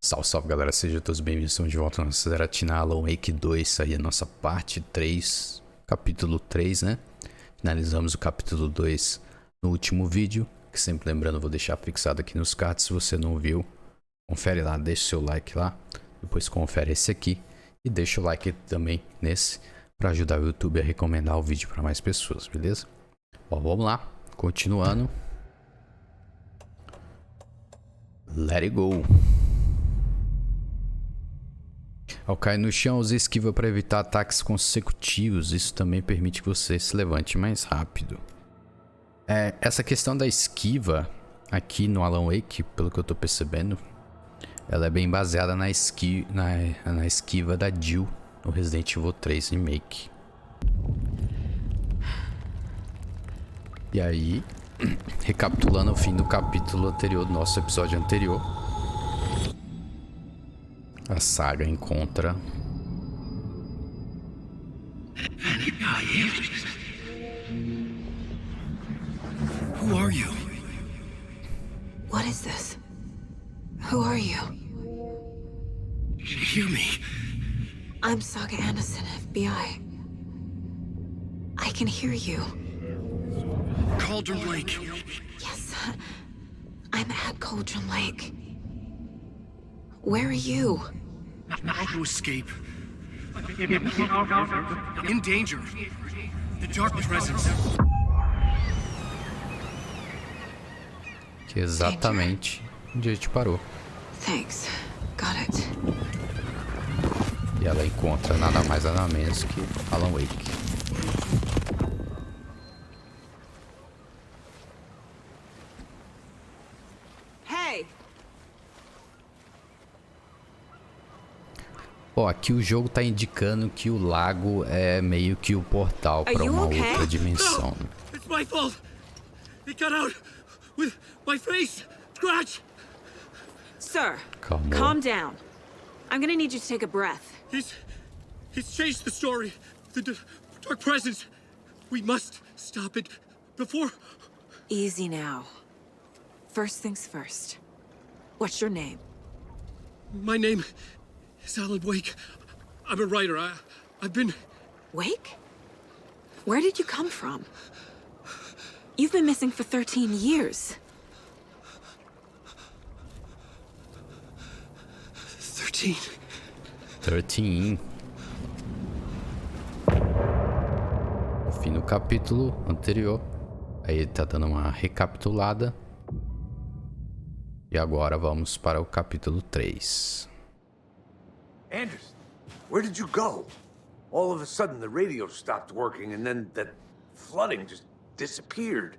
Salve, salve galera, sejam todos bem-vindos, estamos de volta na nossa ZERATINA Alan Wake 2, aí a nossa parte 3, capítulo 3, né? Finalizamos o capítulo 2 no último vídeo, que sempre lembrando, vou deixar fixado aqui nos cards, se você não viu, confere lá, deixa o seu like lá, depois confere esse aqui e deixa o like também nesse, para ajudar o YouTube a recomendar o vídeo para mais pessoas, beleza? Bom, vamos lá, continuando. Let it go. Ao cair no chão, use esquiva para evitar ataques consecutivos. Isso também permite que você se levante mais rápido. Essa questão da esquiva aqui no Alan Wake, pelo que eu tô percebendo, ela é bem baseada na esquiva da Jill no Resident Evil 3 Remake. E aí, recapitulando o fim do capítulo anterior, do nosso episódio anterior, a Saga encontra Who are you? What is this? Who are you? Hear me. I'm Saga Anderson, FBI. I can hear you. Cauldron Lake. Yes, I'm at Cauldron Lake. Where are you? How to escape. In danger. The dark presence. que exatamente onde a gente parou. Thanks. Got it. E ela encontra nada mais nada menos que Alan Wake. Hey! Ó, aqui o jogo tá indicando que o lago é meio que o portal para uma outra dimensão. No, it's my fault. It got out with my face scratch. Sir, Calm calm down. I'm gonna need you to take a breath. He's changed the story. The dark presence. We must stop it before. Easy now. First things first. What's your name? My name is Alan Wake. I'm a writer. I've been... Wake? Where did you come from? You've been missing for 13 years. 13. 13. No fim do capítulo anterior. Aí ele tá dando uma recapitulada. E agora vamos para o capítulo 3. Anderson, where did you go? All of a sudden the radio stopped working and then that flooding just disappeared.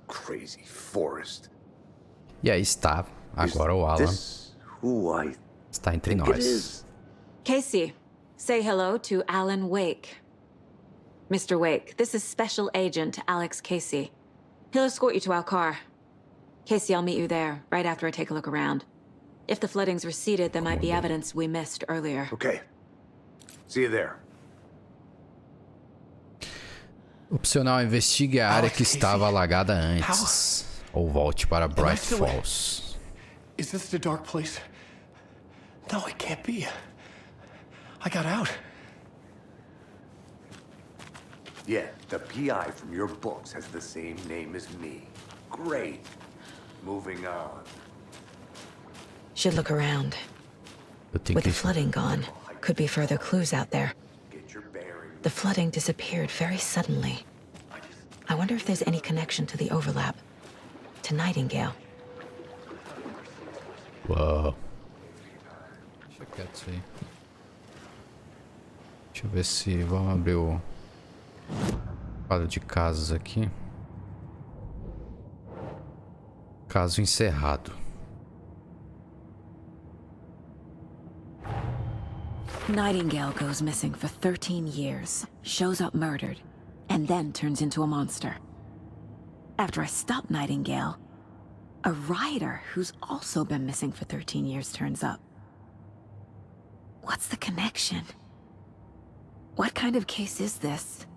Crazy forest. E aí está agora o Alan. Who I Está entre think it nós. is? Casey, say hello to Alan Wake. Mr. Wake, this is Special Agent Alex Casey. He'll escort you to our car. Casey, I'll meet you there, right after I take a look around. If the flooding's receded, there might be evidence we missed earlier. Okay. See you there. Opcional, investigue a área que estava alagada antes. Ou volte para Bright Falls. Is this the dark place? No, it can't be. I got out. Yeah, the PI from your books has the same name as me. Great. Moving on. Should look around. Eu tenho With que... the flooding gone, could be further clues out there. Get your bearings. The flooding disappeared very suddenly. I wonder if there's any connection to the overlap. To Nightingale. Uau. Deixa quieto isso aí. Deixa eu ver se... Vamos abrir o quadro de casos aqui. Caso encerrado. Nightingale goes missing for 13 years, shows up murdered, and then turns into a monster. After I stop Nightingale, a writer who's also been missing for 13 years turns up. What's the connection? What kind of case is this?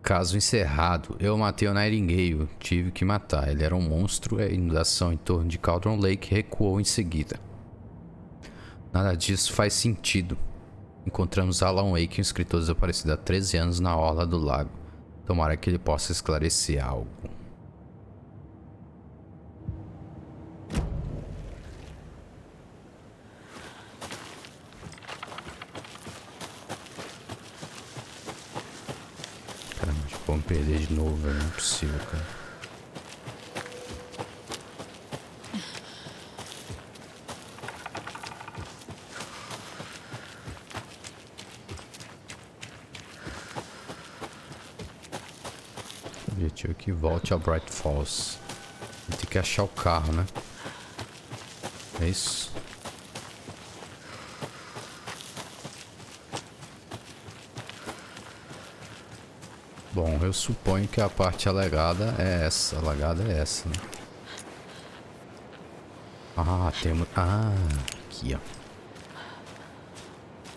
Caso encerrado. Eu matei o Nightingale. Tive que matar. Ele era um monstro e a inundação em torno de Cauldron Lake recuou em seguida. Nada disso faz sentido. Encontramos Alan Wake, um escritor desaparecido há 13 anos na orla do lago. Tomara que ele possa esclarecer algo. Caramba, vamos perder de novo, velho. Não é possível, cara. Objetivo que volte ao Bright Falls. Tem que achar o carro, né? É isso. Bom, eu suponho que a parte alagada é essa. Alagada é essa, né? Ah, temos... Ah, aqui, ó.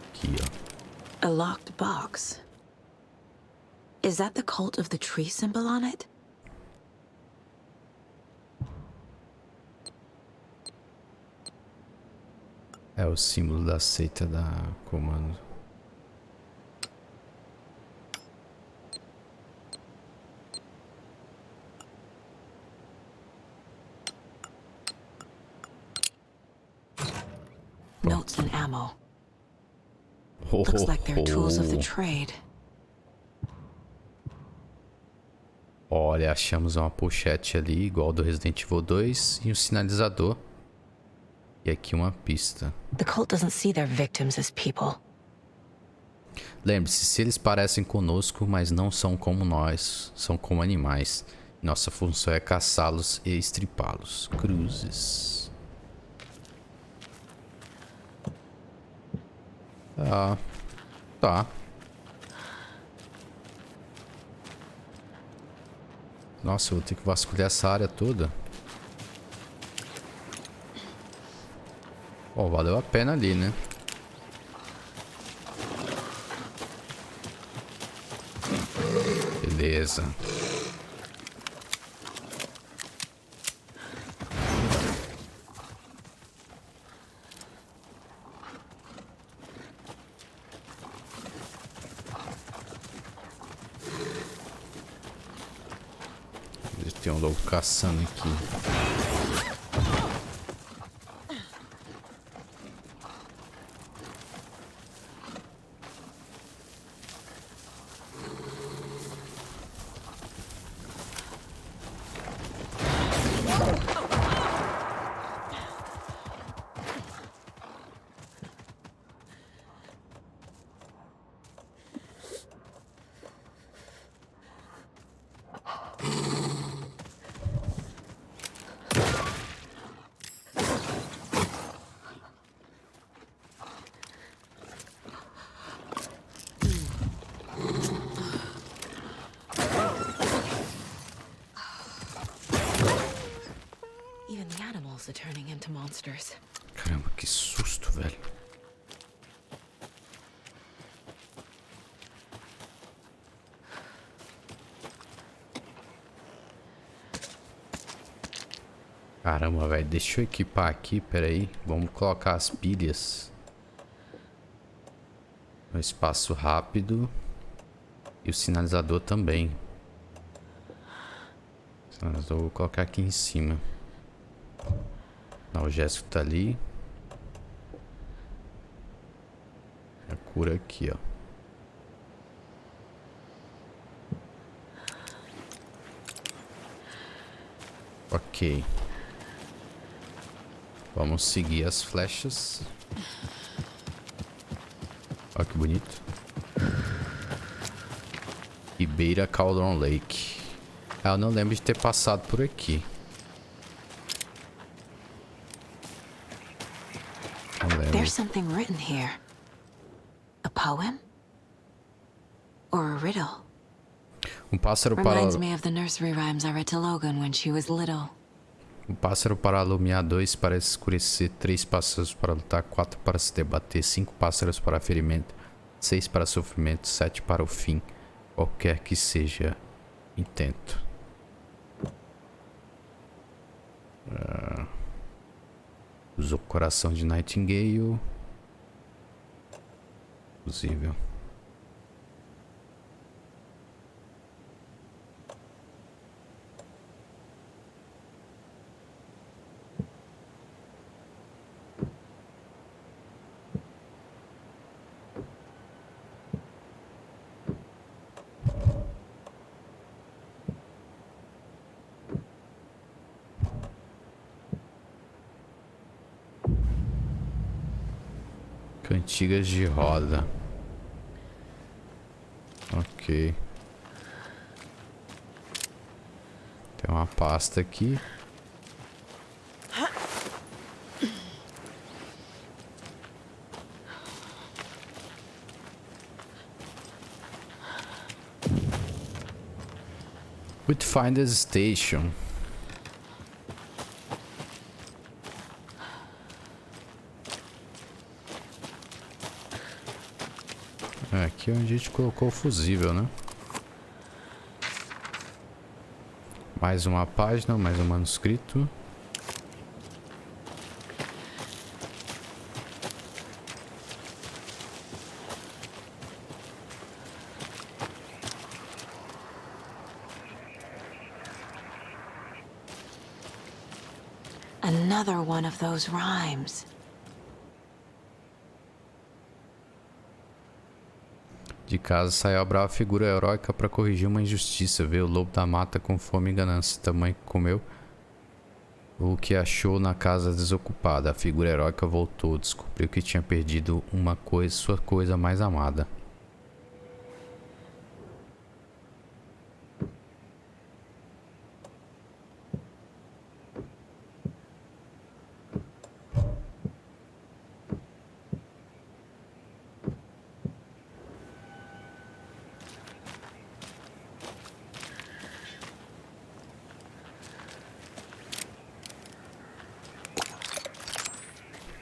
Aqui, ó. A locked box. Is that the cult of the tree symbol on it? É o símbolo da seita da comando. Notes and ammo. Looks like they're tools of the trade. Olha, achamos uma pochete ali, igual do Resident Evil 2, e um sinalizador. E aqui uma pista. The cult doesn't see their victims as people. Lembre-se, se eles parecem conosco, mas não são como nós, são como animais. Nossa função é caçá-los e estripá-los. Cruzes. Ah, tá. Nossa, eu vou ter que vasculhar essa área toda. Bom, valeu a pena ali, né? Beleza. Tem um lobo caçando aqui. Even the animals are turning into monsters. Caramba, que susto, velho. Caramba, velho. Deixa eu equipar aqui, peraí. Vamos colocar as pilhas. No espaço rápido. E o sinalizador também. O sinalizador eu vou colocar aqui em cima. O Jéssico tá ali. A cura aqui, ó. Ok. Vamos seguir as flechas. Olha que bonito. E beira Cauldron Lake. Ah, eu não lembro de ter passado por aqui. There's something written here. A poem? Or a riddle? Um pássaro para... Reminds me of the nursery rhymes I read to Logan when she was little. Um pássaro para alumiar, 2 para escurecer, 3 pássaros para lutar, 4 para se debater, 5 pássaros para ferimento, 6 para sofrimento, 7 para o fim, Qualquer que seja, intento. Usou o coração de Nightingale. Possível. Cantigas de roda. Ok. Tem uma pasta aqui. Witfinder's Station. Aqui é onde a gente colocou o fusível, né? Mais uma página, mais um manuscrito. Another one of those rhymes. De casa saiu a brava figura heróica para corrigir uma injustiça. Veio o lobo da mata com fome e ganância. Tamanho que comeu o que achou na casa desocupada. A figura heróica voltou. Descobriu que tinha perdido uma coisa, sua coisa mais amada.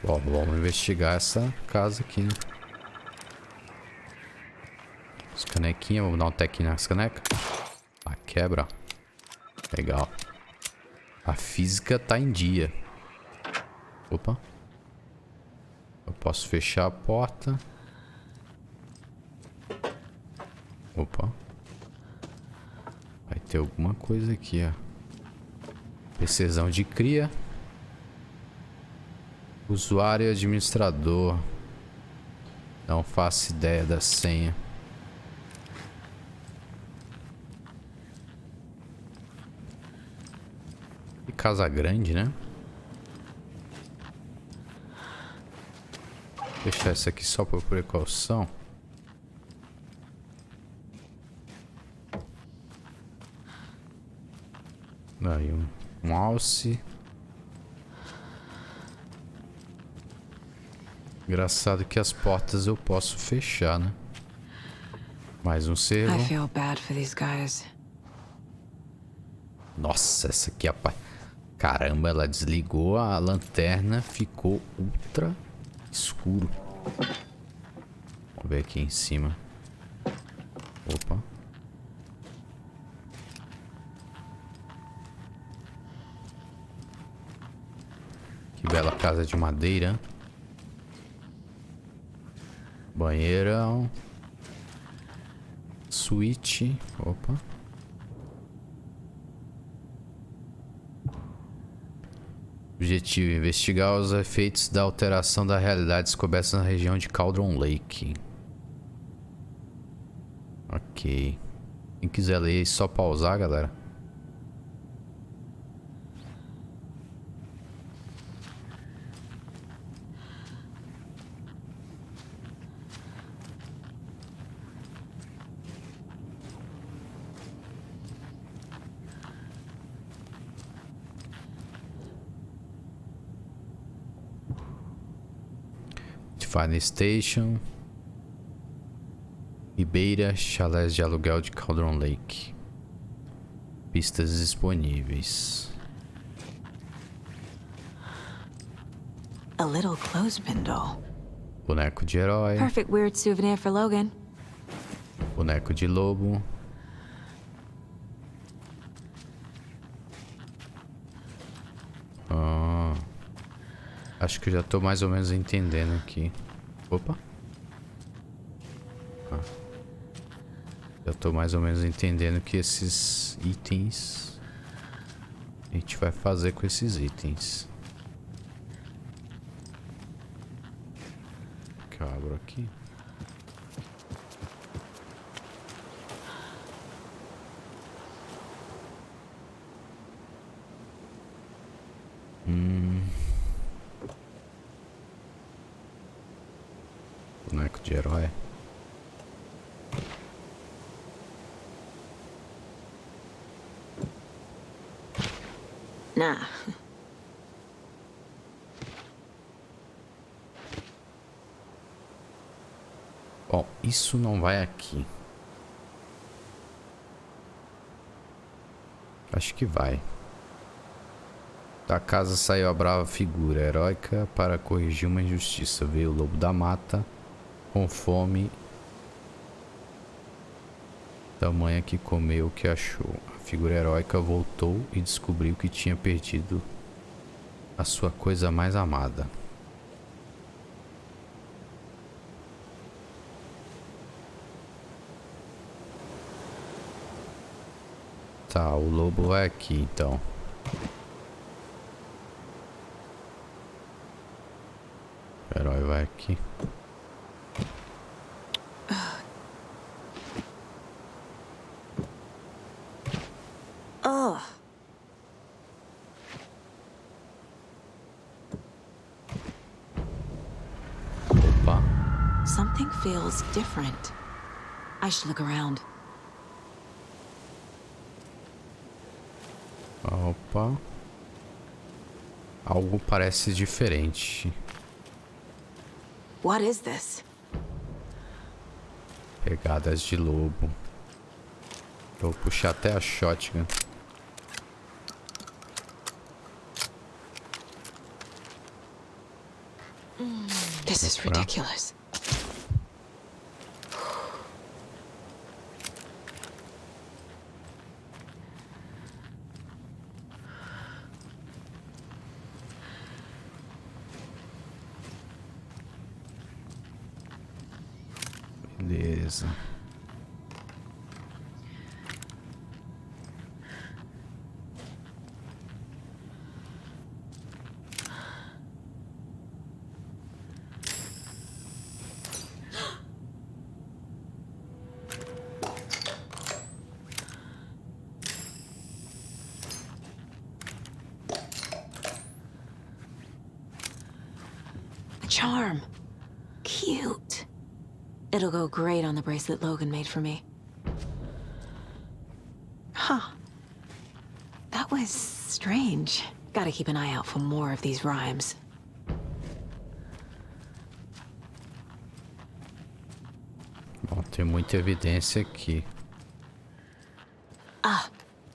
Bom, vamos investigar essa casa aqui, né? As canequinhas, vamos dar um tequinho nas canecas. A quebra. Legal. A física tá em dia. Opa. Eu posso fechar a porta. Opa. Vai ter alguma coisa aqui, ó. PCzão de cria. Usuário e administrador. Não faço ideia da senha. Que casa grande, né? Vou deixar essa aqui só por precaução. Aí um alce. Engraçado que as portas eu posso fechar, né? Mais um servo. I feel bad for these guys. Nossa, essa aqui, rapaz. Caramba, ela desligou a lanterna, ficou ultra escuro. Vamos ver aqui em cima. Opa. Que bela casa de madeira. Banheirão. Suíte. Opa. Objetivo: investigar os efeitos da alteração da realidade descobertos na região de Cauldron Lake. Ok. Quem quiser ler é só pausar, galera. Fire Station. Ribeira, chalés de aluguel de Cauldron Lake. Pistas disponíveis. A little clothespin doll. Boneco de herói. Perfect weird souvenir for Logan. Boneco de lobo. Acho que eu já tô mais ou menos entendendo aqui. Opa. Já tô mais ou menos entendendo que esses itens... A gente vai fazer com esses itens. Que eu abro aqui. Boneco de herói. Nah. Bom, isso não vai aqui. Acho que vai. Da casa saiu a brava figura heróica para corrigir uma injustiça. Veio o lobo da mata com fome tamanha que comeu o que achou. A figura heróica voltou e descobriu que tinha perdido a sua coisa mais amada. Tá, o lobo vai aqui então. O herói vai aqui. Oh. Opa. Something feels different. I should look around. Opa. Algo parece diferente. What is this? Pegadas de lobo. Vou puxar até a shotgun. This is ridiculous. Beleza. A charm. Cute. It'll go great on the bracelet Logan made for me. Huh. That was strange. Gotta keep an eye out for more of these rhymes. Bom, tem muita evidência aqui. Ah,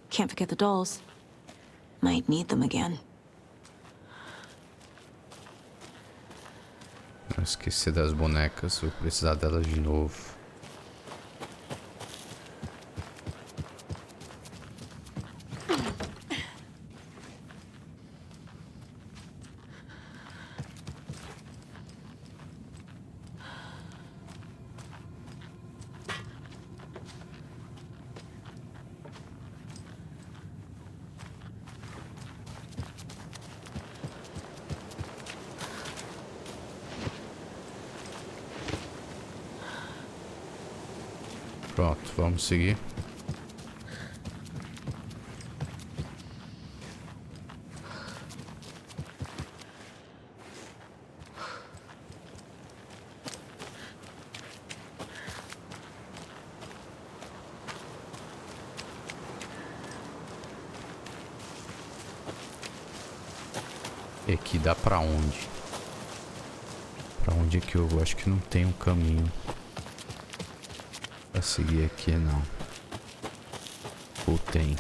can't forget the dolls. Might need them again. Não esqueci das bonecas, vou precisar delas de novo. Pronto, vamos seguir. E aqui dá pra onde? Pra onde é que eu vou? Acho que não tem um caminho pra seguir aqui, não. Ou tem?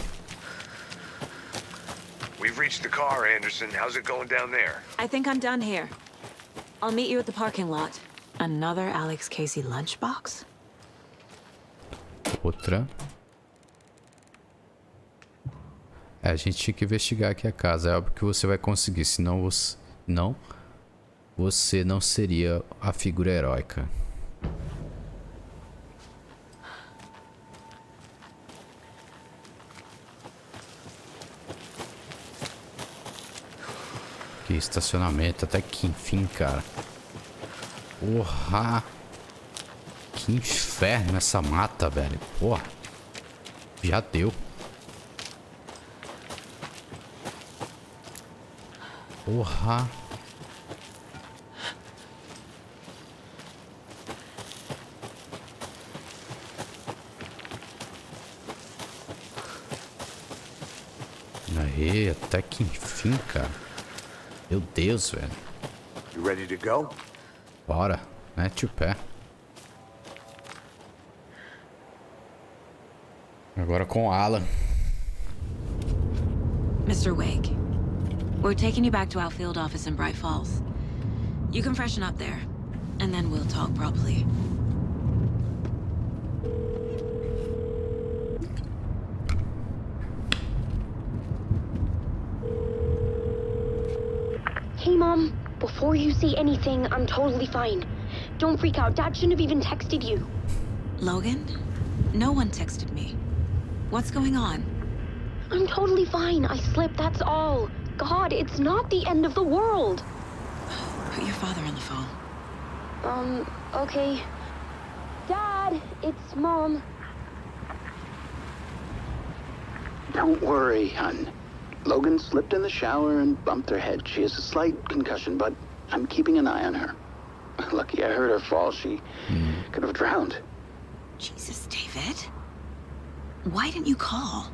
We've reached the car, Anderson. How's it going down there? I think I'm done here. I'll meet you at the parking lot. Another Alex Casey lunchbox? Outra. É, a gente tinha que investigar aqui a casa. É óbvio que você vai conseguir, senão você não seria a figura heróica. Que estacionamento, até que enfim, cara. Porra! Que inferno essa mata, velho. Porra! Já deu. Porra! Aí, até que enfim, cara. Meu Deus, velho. You ready to go? Bora, mete o pé. Agora com Alan. Mr. Wake, we're taking you back to our field office in Bright Falls. You can freshen up there, and then we'll talk properly. Hey, Mom. Before you say anything, I'm totally fine. Don't freak out. Dad shouldn't have even texted you. Logan? No one texted me. What's going on? I'm totally fine. I slipped, that's all. God, it's not the end of the world. Put your father on the phone. Okay. Dad, it's Mom. Don't worry, hon. Logan slipped in the shower and bumped her head. She has a slight concussion, but I'm keeping an eye on her. Lucky I heard her fall. She could have drowned. Jesus, David. Why didn't you call?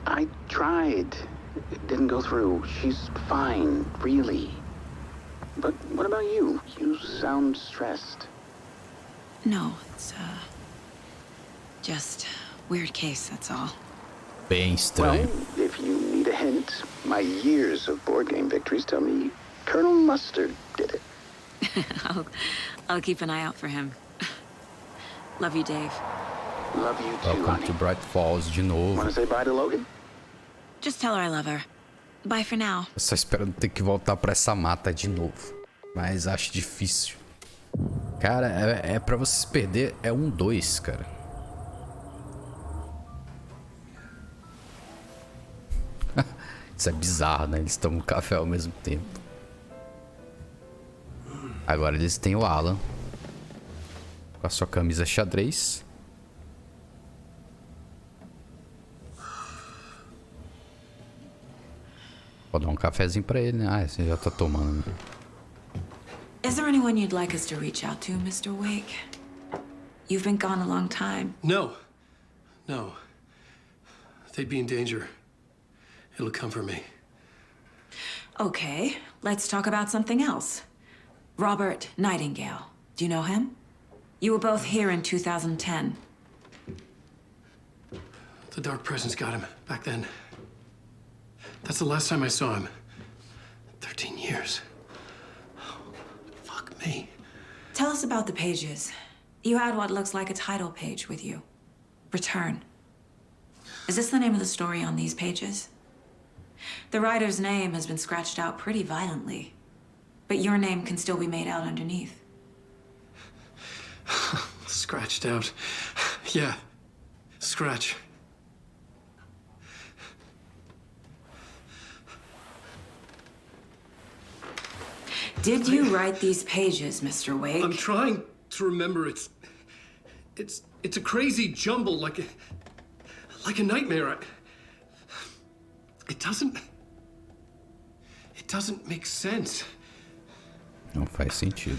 I tried. It didn't go through. She's fine, really. But what about you? You sound stressed. No, it's, just weird case, that's all. Bem estranho. Well, if you need a hint, my years of board game victories tell me Colonel Mustard did it. I'll keep an eye out for him. Love you, Dave. Love you too, Welcome honey. to Bright Falls de novo. Want to say bye to Logan? Just tell her I love her. Bye for now. Eu só espero não ter que voltar pra essa mata de novo. Mas acho difícil. Cara, é pra vocês perder. É 1-2, cara. Isso é bizarro, né? Eles tomam café ao mesmo tempo. Agora eles têm o Alan. Com a sua camisa xadrez. Vou dar um cafezinho pra ele, né? Ah, você já tá tomando, né? Is there anyone you'd like us to reach out to, Mr. Wake? You've been gone a long time. No. No. They'd be in danger. It'll come for me. Okay, let's talk about something else. Robert Nightingale. Do you know him? You were both here in 2010. The Dark Presence got him back then. That's the last time I saw him. 13 years. Oh, fuck me. Tell us about the pages. You had what looks like a title page with you. Return. Is this the name of the story on these pages? The writer's name has been scratched out pretty violently, but your name can still be made out underneath. Scratched out. Yeah. Scratch. Did you write these pages, Mr. Wake? I'm trying to remember. It's a crazy jumble, like a nightmare. It doesn't make sense. Não faz sentido.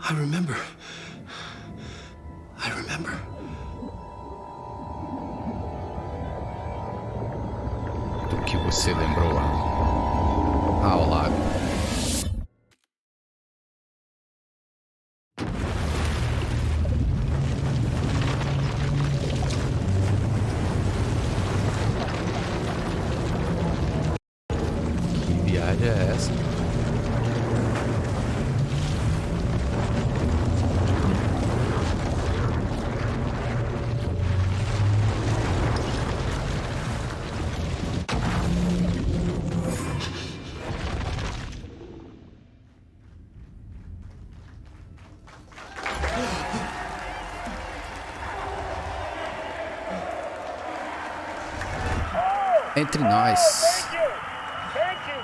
I remember. I remember. Do que você lembrou? Ah, o lago. Entre nós. Thank you.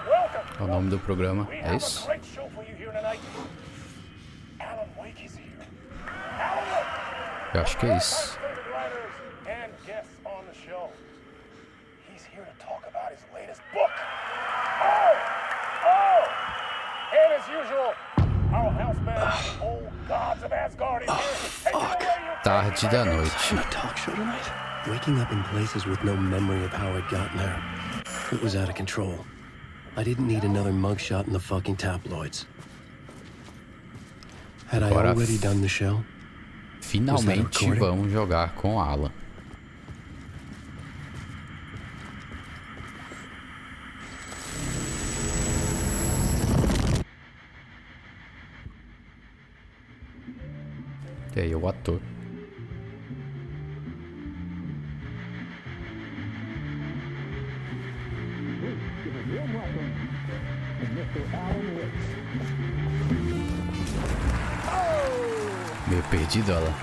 Welcome. É o nome do programa, We é have isso? a great show for you here tonight. Alan Wake is here. Alan Wake. Eu acho que é isso. Favorite writers and guests on the show. He's here to talk about his latest book. And as usual, our house band, old gods of Asgard is here. Take it away, you Tarde da noite. A talk show tonight? Waking up in places with no memory of how I'd gotten there. It was out of control. I didn't need another mugshot in the fucking tabloids. Had I Agora, already done the show? Finalmente vamos jogar com Alan. E aí, o ator. Meio perdido, ela.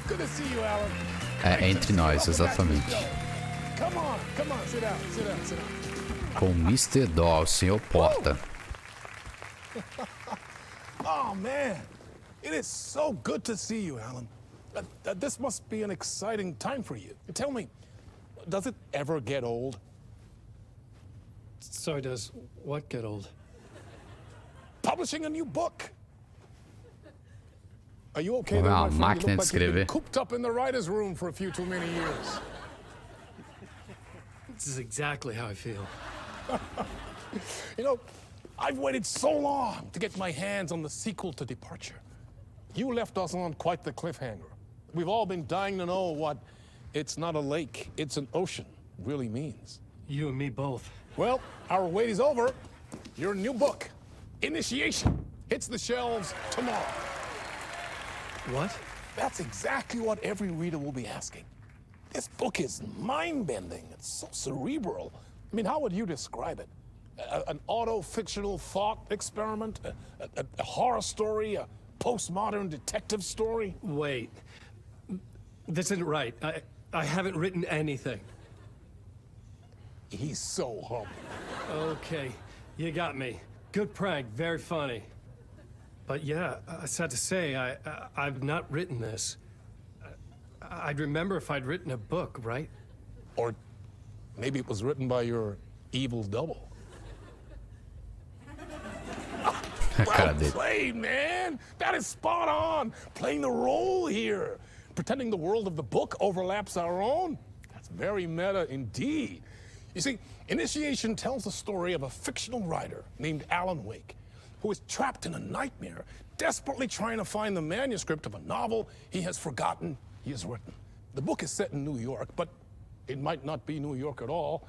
Good to see you, Alan. É entre nós, exatamente. Come on, sit down. Com o Mr. Doll, o Sr. Porta. Oh, man. It is so good to see you, Alan. This must be an exciting time for you. Tell me, does it ever get old? Sorry, does what get old? Publishing a new book. Are you okay? Uma there, my friend? máquina You de look like you've been escrever. cooped up in the writer's room for a few too many years. This is exactly how I feel. You know, I've waited so long to get my hands on the sequel to Departure. You left us on quite the cliffhanger. We've all been dying to know what "it's not a lake, it's an ocean" really means. You and me both. Well, our wait is over. Your new book, Initiation, hits the shelves tomorrow. What? That's exactly what every reader will be asking. This book is mind-bending. It's so cerebral. I mean, how would you describe it? An auto-fictional thought experiment? A horror story? A postmodern detective story? Wait. This isn't right. I haven't written anything. He's so humble. Okay, you got me. Good prank, very funny. But yeah, sad to say, I've not written this. I'd remember if I'd written a book, right? Or maybe it was written by your evil double. Well played, man. That is spot on. Playing the role here. Pretending the world of the book overlaps our own. That's very meta indeed. You see, Initiation tells the story of a fictional writer named Alan Wake, who is trapped in a nightmare, desperately trying to find the manuscript of a novel he has forgotten he has written. The book is set in New York, but it might not be New York at all.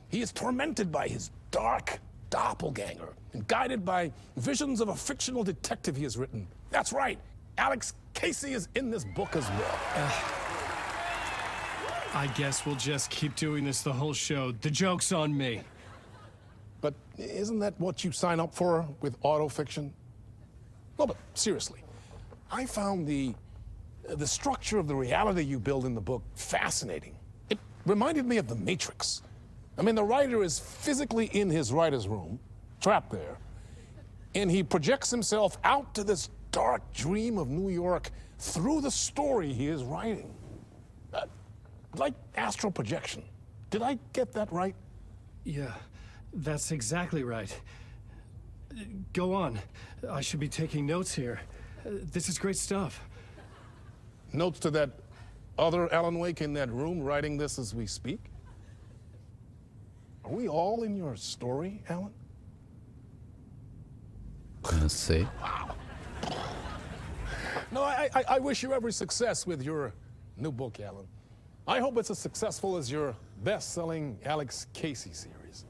He is tormented by his dark doppelganger and guided by visions of a fictional detective he has written. That's right, Alex Casey is in this book as well. I guess we'll just keep doing this the whole show. The joke's on me. But isn't that what you sign up for with autofiction? No, but seriously, I found the structure of the reality you build in the book fascinating. It reminded me of The Matrix. I mean, the writer is physically in his writer's room, trapped there, and he projects himself out to this dark dream of New York through the story he is writing. Like astral projection. Did I get that right? Yeah, that's exactly right. Go on. I should be taking notes here. This is great stuff. Notes to that other Alan Wake in that room writing this as we speak? Are we all in your story, Alan? Não sei. Wow. No, I wish you every success with your new book, Alan. I hope it's as successful as your best-selling Alex Casey series.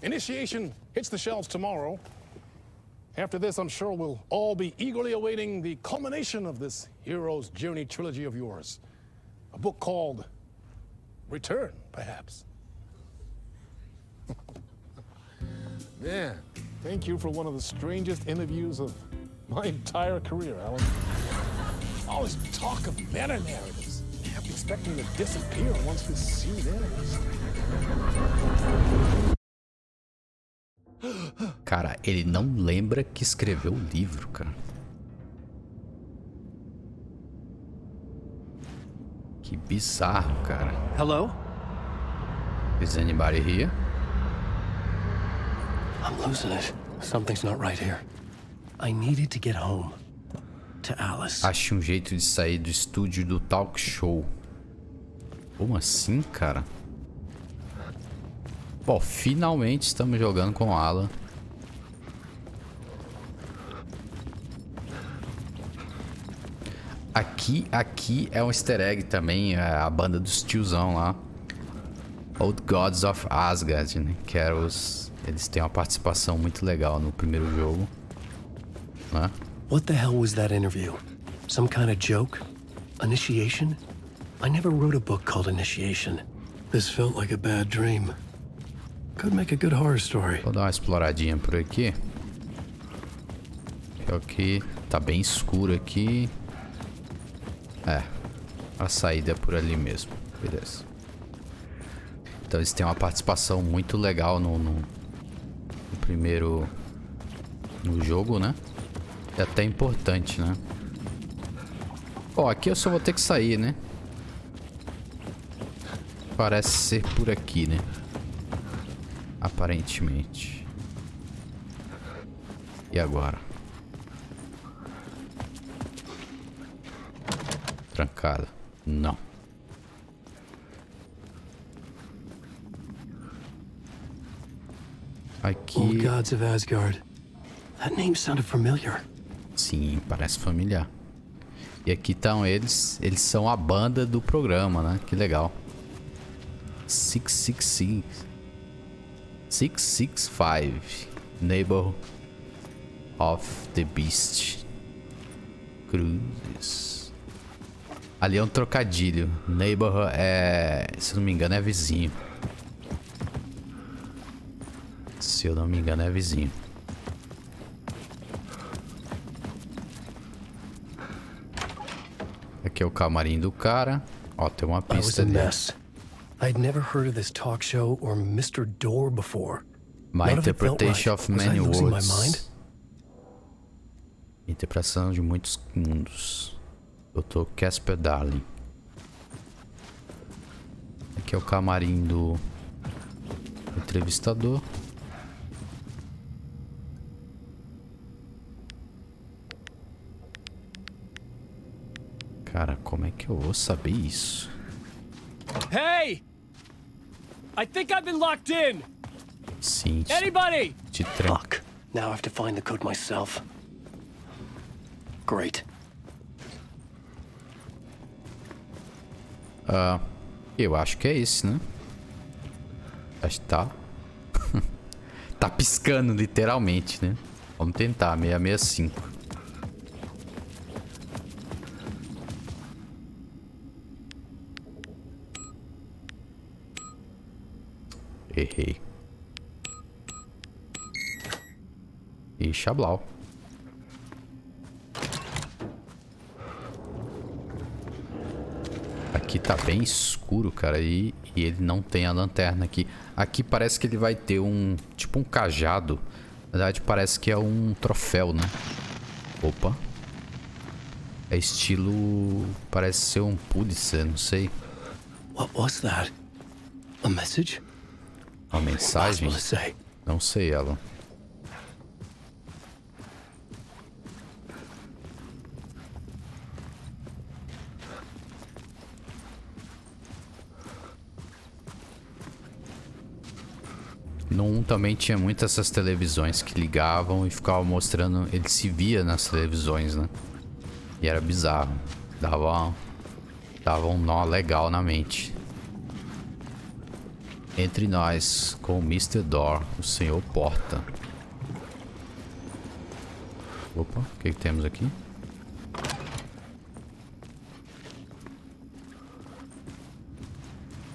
Initiation hits the shelves tomorrow. After this, I'm sure we'll all be eagerly awaiting the culmination of this hero's journey trilogy of yours. A book called Return, perhaps. Man, thank you for one of the strangest interviews of my entire career, Alan. All this talk of meta-narratives. Have these expecting to disappear once this scene ends. Cara, ele não lembra que escreveu o livro, cara. Que bizarro, cara. Hello? Is anybody here? I'm losing it. Something's not right here. I needed to get home. To Alice. Ache um jeito de sair do estúdio do talk show. Como assim, cara? Bom, finalmente estamos jogando com Alan. Aqui é um easter egg também, a banda dos tiozão lá. Old Gods of Asgard, né? Que eram eles têm uma participação muito legal no primeiro jogo, né? What the hell was that interview? Some kind of joke? Initiation? I never wrote a book called Initiation. This felt like a bad dream. Could make a good horror story. Vou dar uma exploradinha por aqui. Aqui tá bem escuro aqui. A saída é por ali mesmo. Beleza. Então eles têm uma participação muito legal no primeiro... no jogo, né? É até importante, né? Ó, aqui eu só vou ter que sair, né? Parece ser por aqui, né? Aparentemente. E agora? Trancada. Não. Aqui... Old Gods of Asgard. That name sounded familiar. Sim, parece familiar. E aqui estão eles. Eles são a banda do programa, né? Que legal. 665 Neighbor of the Beast Cruzes. Ali é um trocadilho. Neighbor é... se eu não me engano é vizinho. Se eu não me engano é vizinho. Aqui é o camarim do cara. Ó, tem uma pista ali. I'd never heard of this talk show or Mr. Door before. My interpretation of many words. Interpretação de muitos mundos. Dr. Casper Darling. Aqui é o camarim do entrevistador. Cara, como é que eu vou saber isso? Hey! I think I've been locked in. Sim. Anybody? De trem. Fuck. Now I have to find the code myself. Great. Eu acho que é esse, né? Acho que tá. Tá piscando, literalmente, né? Vamos tentar, 665. Errei. E Xablau. Aqui tá bem escuro, cara. E ele não tem a lanterna aqui. Aqui parece que ele vai ter um... tipo um cajado. Na verdade parece que é um troféu, né? Opa. É estilo... parece ser um Pulitzer, não sei. What was that? A message? Uma mensagem? Não sei, ela. No 1 também tinha muitas essas televisões que ligavam e ficavam mostrando... ele se via nas televisões, né? E era bizarro. Dava um nó legal na mente. Entre nós, com o Mr. Door, o Senhor Porta. Opa, o que temos aqui?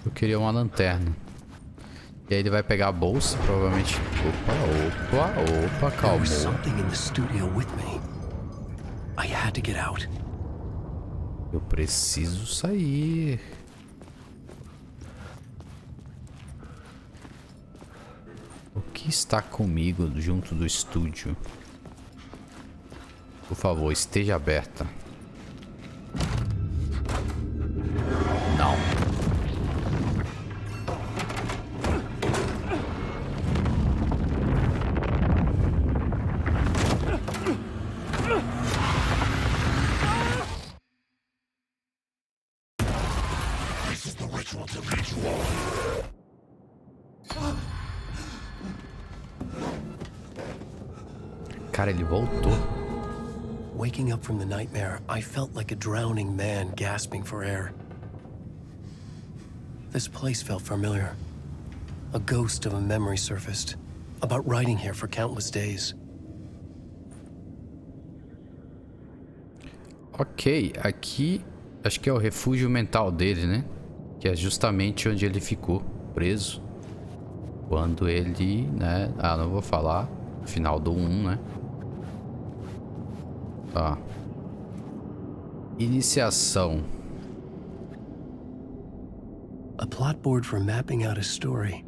Eu queria uma lanterna. E aí ele vai pegar a bolsa, provavelmente... Opa, calma. Eu preciso sair. que está comigo junto do estúdio? Por favor, esteja aberta. Não. Cara, ele voltou. Waking up from the nightmare, I felt like a drowning man gasping for air. This place felt familiar. A ghost of a memory surfaced, about riding here for countless days. Ok, aqui acho que é o refúgio mental dele, né? Que é justamente onde ele ficou preso. Quando ele, né? Ah, não vou falar. Final do 1, né? Tá. Iniciação. A plot board for mapping out a story.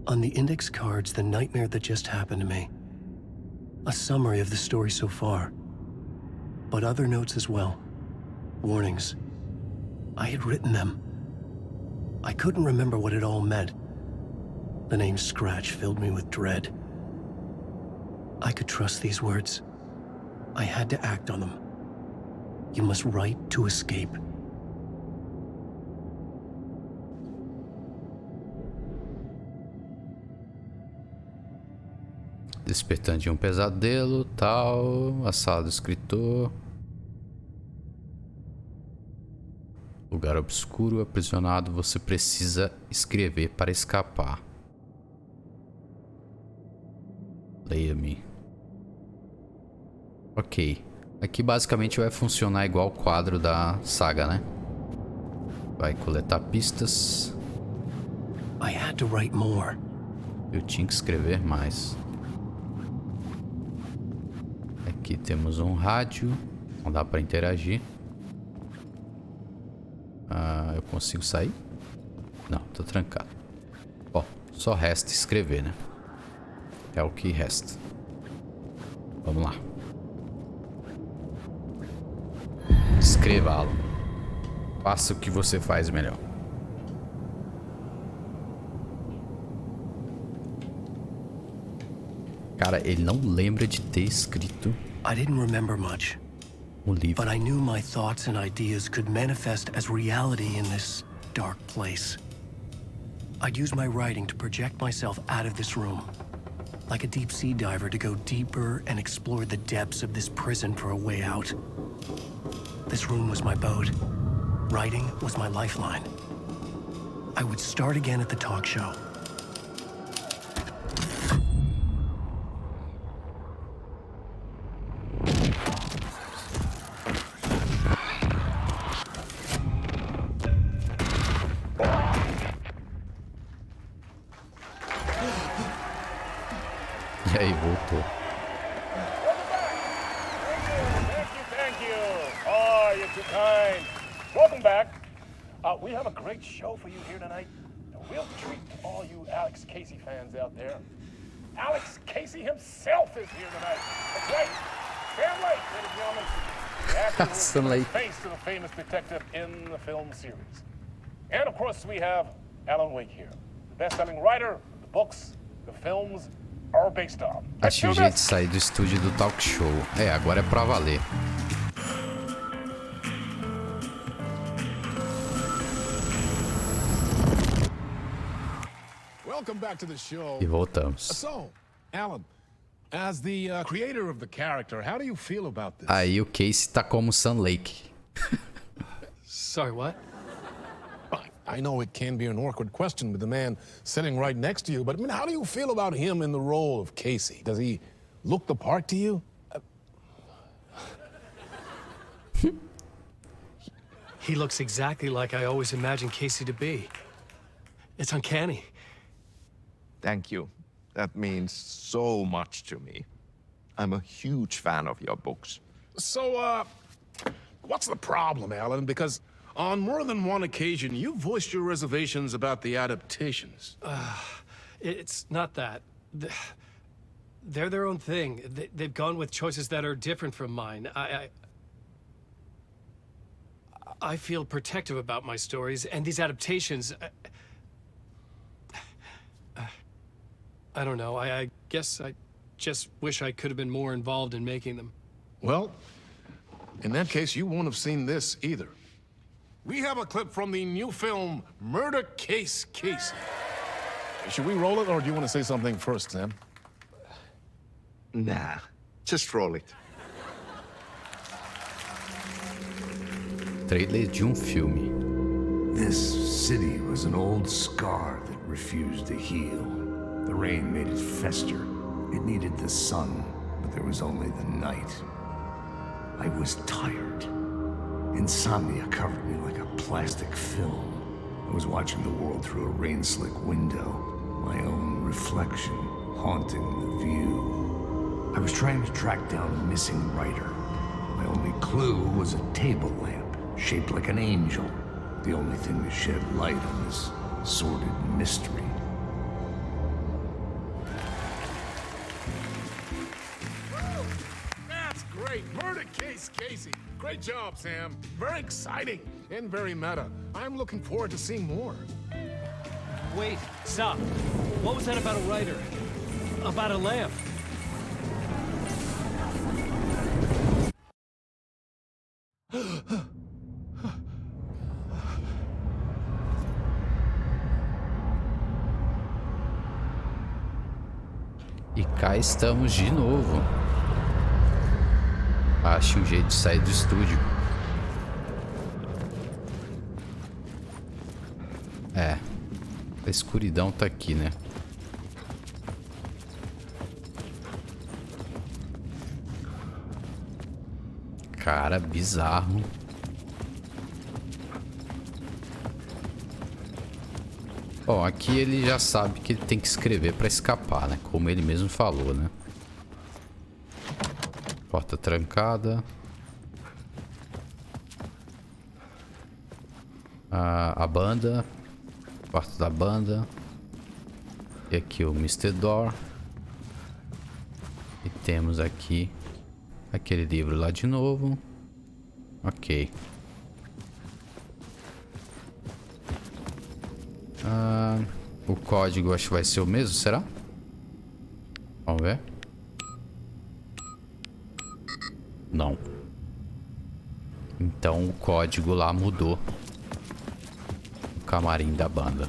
On the index cards, the nightmare that just happened to me. A summary of the story so far. But other notes as well. Warnings. I had written them. I couldn't remember what it all meant. The name Scratch filled me with dread. I could trust these words. I had to act on them. You must write to escape. Despertando de um pesadelo, tal. A sala do escritor. Lugar obscuro, aprisionado. Você precisa escrever para escapar. Leia-me. Ok. Aqui basicamente vai funcionar igual o quadro da Saga, né? Vai coletar pistas. I had to write more. Eu tinha que escrever mais. Aqui temos um rádio. Não dá para interagir. Eu consigo sair? Não, tô trancado. Bom, só resta escrever, né? É o que resta. Vamos lá. Escreva-lo. Faça o que você faz melhor. Cara, ele não lembra de ter escrito I didn't remember much, livro. but I knew my thoughts and ideas could manifest as reality in this dark place. I'd use my writing to project myself out of this room, like a deep sea diver to go deeper and explore the depths of this prison for a way out. This room was my boat. Writing was my lifeline. I would start again at the talk show. E aí, voltou. Thank you. Oh, you're too kind. Welcome back. We have a great show for you here tonight. A real treat to all you Alex Casey fans out there. Alex Casey himself is here tonight. That's right. Sam Lake, ladies and gentlemen. The actor who is Sam the Lake. face of the famous detective in the film series. And of course, we have Alan Wake here, the best-selling writer. The books, the films are based on. Achei o jeito de sair do estúdio do talk show. É, agora é pra valer. Welcome back to the show. E voltamos. So, Alan, as the creator of the character, how do you feel about this? Aí o Casey tá como Sam Lake. Sorry, what? I know it can be an awkward question with the man sitting right next to you, but I mean, how do you feel about him in the role of Casey? Does he look the part to you? He looks exactly like I always imagined Casey to be. It's uncanny. Thank you. That means so much to me. I'm a huge fan of your books. So, what's the problem, Alan? Because on more than one occasion, you voiced your reservations about the adaptations. It's not that. They're their own thing. They've gone with choices that are different from mine. I feel protective about my stories, and these adaptations... I don't know. I guess I just wish I could have been more involved in making them. Well, in that case, you won't have seen this either. We have a clip from the new film, Murder Case Casey. Should we roll it, or do you want to say something first, Sam? Nah, just roll it. Trailer de filme. This city was an old scar that refused to heal. The rain made it fester. It needed the sun, but there was only the night. I was tired. Insomnia covered me like a plastic film. I was watching the world through a rain-slick window, my own reflection haunting the view. I was trying to track down a missing writer. My only clue was a table lamp, shaped like an angel, the only thing to shed light on this sordid mystery. That's great. Murder Case Casey. Great job, Sam. Very exciting and very meta. I'm looking forward to seeing more. Wait, stop. What was that about a writer? About a lamp? E cá estamos de novo. Ache um jeito de sair do estúdio. É. A escuridão tá aqui, né? Cara, bizarro. Bom, aqui ele já sabe que ele tem que escrever para escapar, né? Como ele mesmo falou, né? Porta trancada. A banda. Quarto da banda. E aqui o Mr. Door. E temos aqui aquele livro lá de novo. Ok. O código acho que vai ser o mesmo, será? Vamos ver. Não. Então o código lá mudou. O camarim da banda.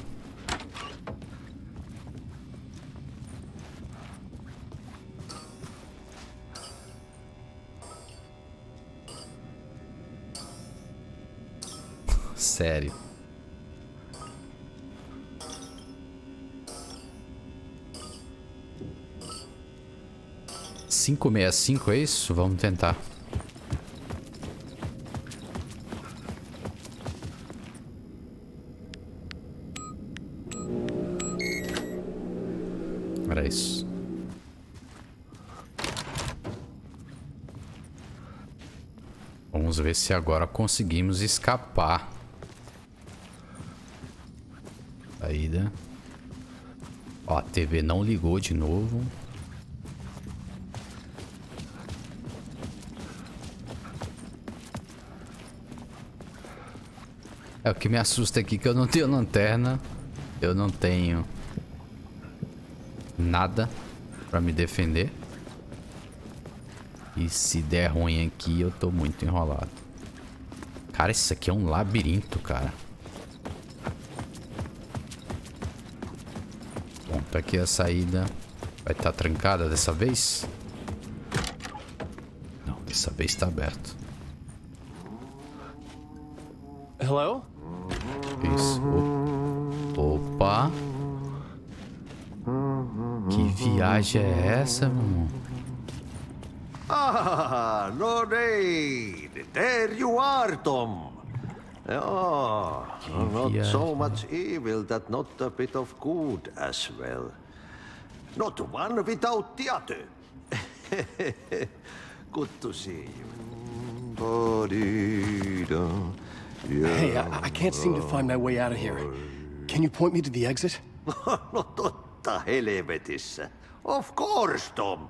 Sério. 565 é isso? Vamos tentar. Era isso. Vamos ver se agora conseguimos escapar. Saída. Ó, a TV não ligou de novo. É, o que me assusta aqui é que eu não tenho lanterna. Eu não tenho nada pra me defender. E se der ruim aqui, eu tô muito enrolado. Cara, isso aqui é um labirinto, cara. Bom, tá aqui a saída. Vai estar trancada dessa vez? Não, dessa vez tá aberto. Hello? Isso. Opa. Que viagem é essa, meu irmão? Ah, Lorraine! There you are, Tom! Oh, not so much evil that not a bit of good as well. Not one without the other. Good to see you. Hey, I can't seem to find my way out of here. Can you point me to the exit? Not Mutta helvetissä. Of course, Tom.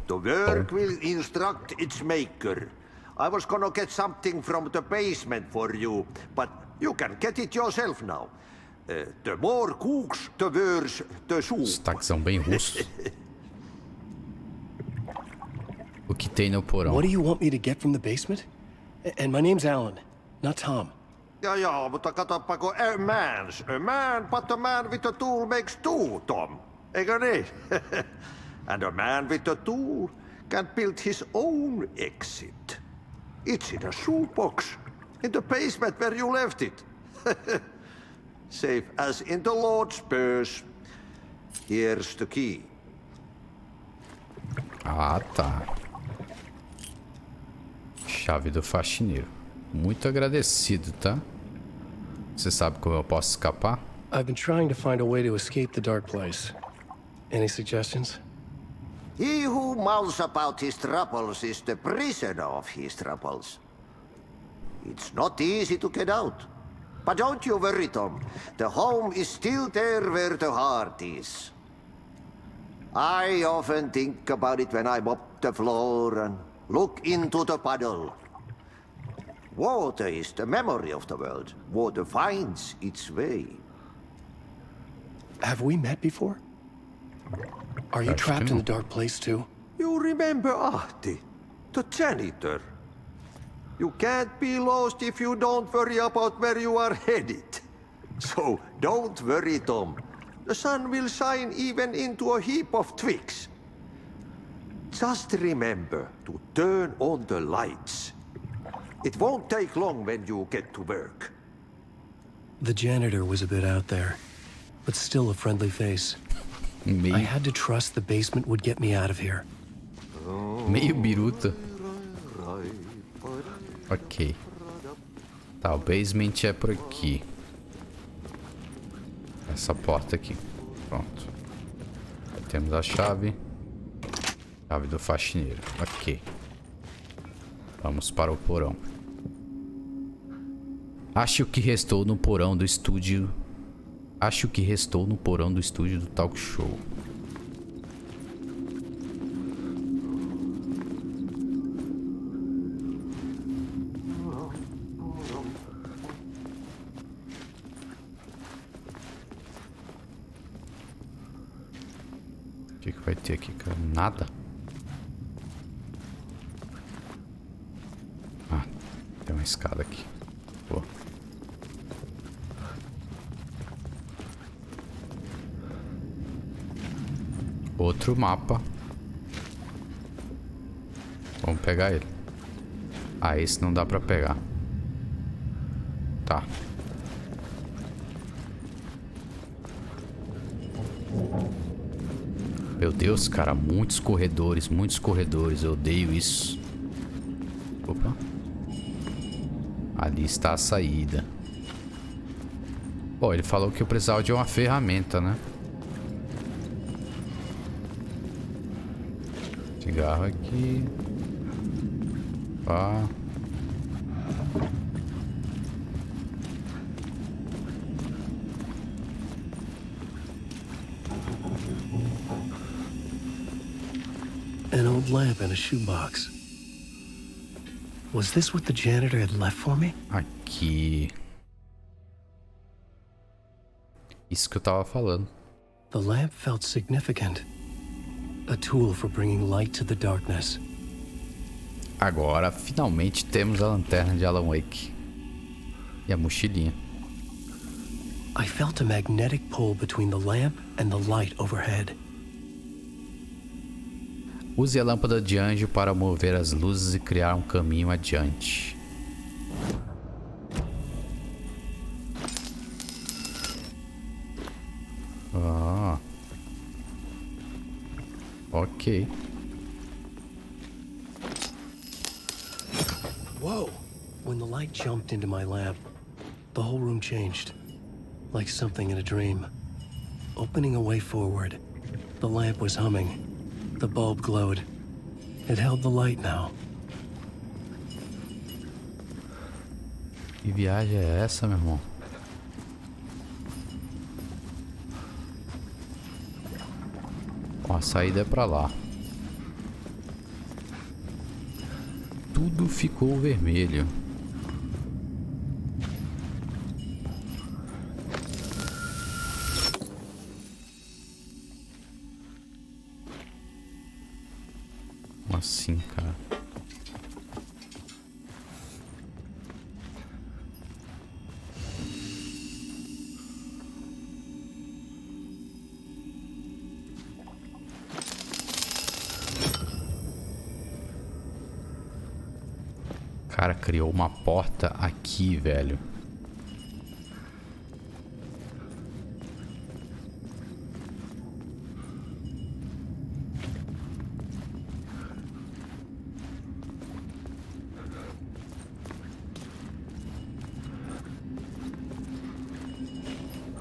The work will instruct its maker. I was gonna get something from the basement for you, but you can get it yourself now. The more cooks, the worse the soup. Sotaques são bem russos. O que tem no porão? What do you want me to get from the basement? And my name's Alan, not Tom. Ja, mutta katsopako a man, but a man with a tool makes two, Tom. Eikö niin? And a man with a tool can build his own exit. It's in a shoebox, in the basement where you left it. Safe as in the Lord's purse. Here's the key. Ah, tá. Chave do faxineiro. Muito agradecido, tá? Você sabe como eu posso escapar? I've been trying to find a way to escape the dark place. Any suggestions? He who mouths about his troubles is the prisoner of his troubles. It's not easy to get out. But don't you worry, Tom. The home is still there where the heart is. I often think about it when I mop the floor and look into the puddle. Water is the memory of the world. Water finds its way. Have we met before? Are you trapped in the dark place too? You remember Ahti, the janitor. You can't be lost if you don't worry about where you are headed. So don't worry, Tom. The sun will shine even into a heap of twigs. Just remember to turn on the lights. It won't take long when you get to work. The janitor was a bit out there, but still a friendly face. I had to trust the basement would get me out of here. Meio biruta. Ok. Tá, o basement é por aqui. Essa porta aqui. Pronto. Temos a chave. Chave do faxineiro. Ok. Vamos para o porão. Acho que restou no porão do estúdio. Acho que restou no porão do estúdio do talk show. O que vai ter aqui, cara? Nada. Ah, tem uma escada aqui. Pô. Outro mapa. Vamos pegar ele. Ah, esse não dá pra pegar. Tá. Meu Deus, cara, muitos corredores, eu odeio isso. Opa. Ali está a saída. Pô, ele falou que eu precisava de uma ferramenta, né? Cigarro aqui. Pá. An old lamp in a shoebox. Was this what the janitor had left for me? Aqui. Isso que eu tava falando. The lamp felt significant. A tool for bringing light to the darkness. Agora, finalmente, temos a lanterna de Alan Wake. E a mochilinha. I felt a magnetic pull between the lamp and the light overhead. Use a lâmpada de anjo para mover as luzes e criar um caminho adiante. Ah. Ok. Whoa! When the light jumped into my lamp, the whole room changed. Like something in a dream. Opening a way forward. The lamp was humming. The bulb glowed. It held the light now. Que viagem é essa, meu irmão? saída é pra lá. Tudo ficou vermelho. Como assim, cara? Cara, criou uma porta aqui, velho.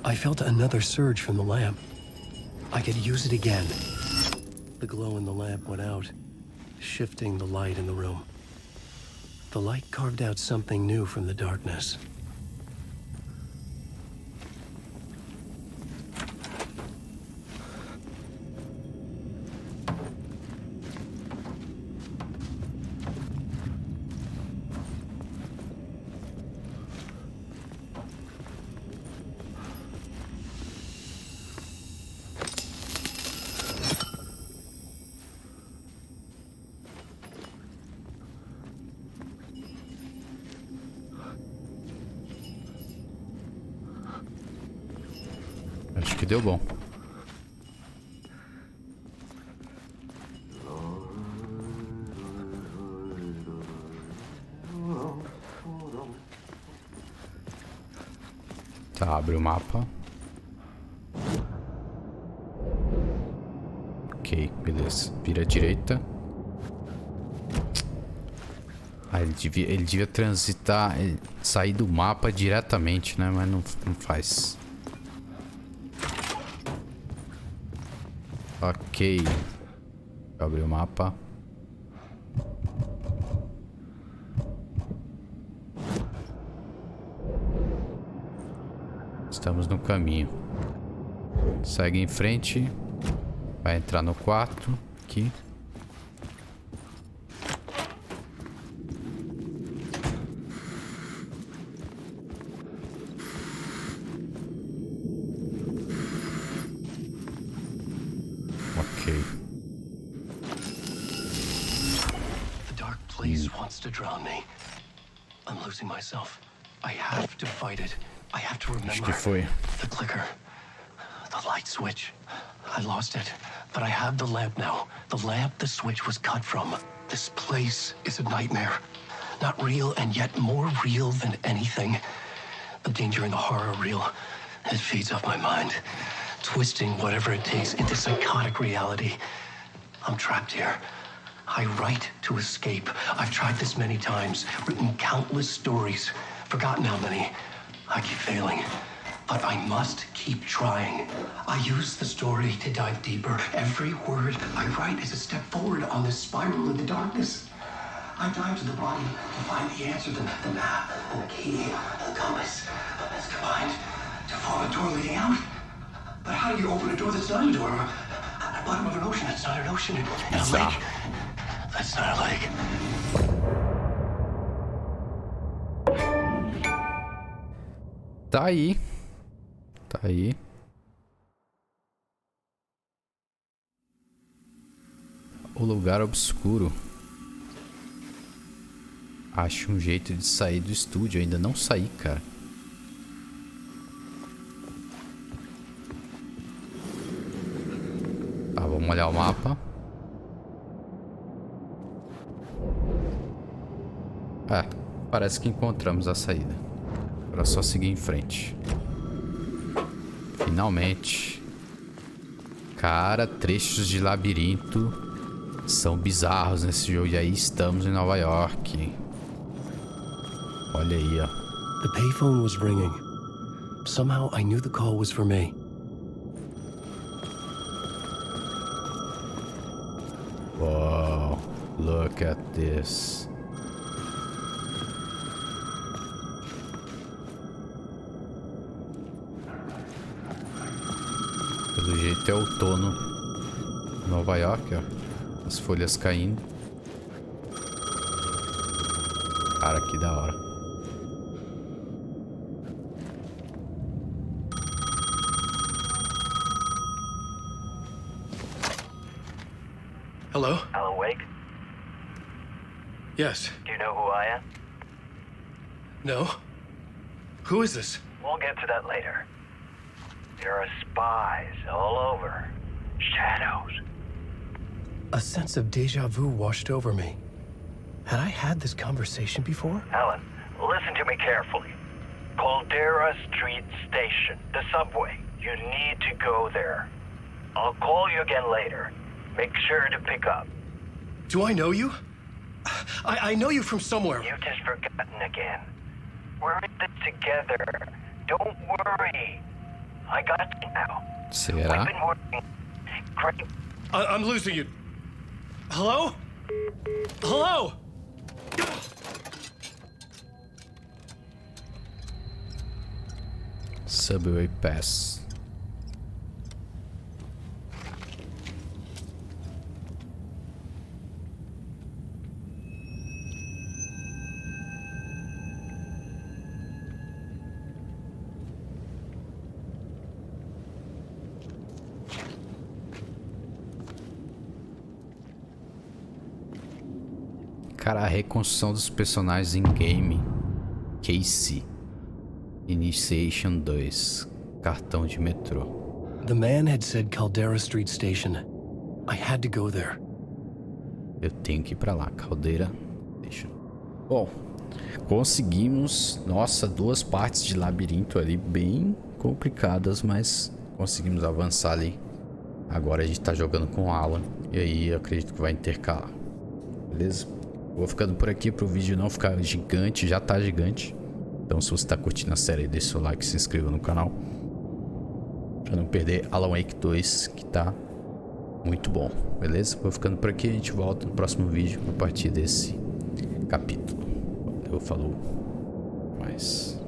I felt another surge from the lamp. I could use it again. The glow in the lamp went out, shifting the light in the room. The light carved out something new from the darkness. Acho que deu bom. Tá, abre o mapa. Ok, beleza. Vira à direita. Ah, ele devia transitar, sair do mapa diretamente, né? Mas não faz. Ok. Abre o mapa. Estamos no caminho. Segue em frente. Vai entrar no quarto. Aqui. The dark place wants to drown me. I'm losing myself. I have to fight it. I have to remember. Acho que foi. The clicker. The light switch. I lost it. But I have the lamp now. The lamp the switch was cut from. This place is a nightmare. Not real and yet more real than anything. The danger and the horror real. It feeds off my mind. Twisting whatever it takes into psychotic reality. I'm trapped here. I write to escape. I've tried this many times, written countless stories, forgotten how many. I keep failing, but I must keep trying. I use the story to dive deeper. Every word I write is a step forward on this spiral in the darkness. I dive to the body to find the answer, the map, and the key, and the compass. It's combined to form a door leading out. But how do you open a door that's not a door? At the bottom of an ocean, that's not an ocean. And a lake, that's not a lake. Tá aí. Tá aí. O lugar obscuro. Acho um jeito de sair do estúdio. Ainda não saí, cara. Tá, vamos olhar o mapa. Ah, parece que encontramos a saída. Agora é só seguir em frente. Finalmente. Cara, trechos de labirinto são bizarros nesse jogo. E aí estamos em Nova York. Olha aí, ó. The payphone was ringing. Somehow I knew the call was for me. Whoa, look at this. Pelo jeito é outono. Nova York, ó. As folhas caindo. Cara, que da hora. Hello? Alan Wake? Yes. Do you know who I am? No? Who is this? We'll get to that later. There are spies all over. Shadows. A sense of deja vu washed over me. Had I had this conversation before? Alan, listen to me carefully. Caldera Street Station, the subway. You need to go there. I'll call you again later. Make sure to pick up. Do I know you? I know you from somewhere. You've just forgotten again. We're in this together. Don't worry. I got you now. Será? We've been working. Great. I'm losing you. Hello? Hello? Subway Pass. Cara, a reconstrução dos personagens em game. Casey. Initiation 2. Cartão de metrô. The man had said Caldera Street Station. I had to go there. Eu tenho que ir pra lá, Caldeira. Deixa. Bom, conseguimos. Nossa, 2 partes de labirinto ali bem complicadas, mas conseguimos avançar ali. Agora a gente tá jogando com o Alan. E aí eu acredito que vai intercalar. Beleza? Vou ficando por aqui pro vídeo não ficar gigante. Já tá gigante. Então se você tá curtindo a série, deixa o seu like e se inscreva no canal. Pra não perder Alan Wake 2, que tá muito bom. Beleza? Vou ficando por aqui. A gente volta no próximo vídeo a partir desse capítulo. Valeu, falou. Mais.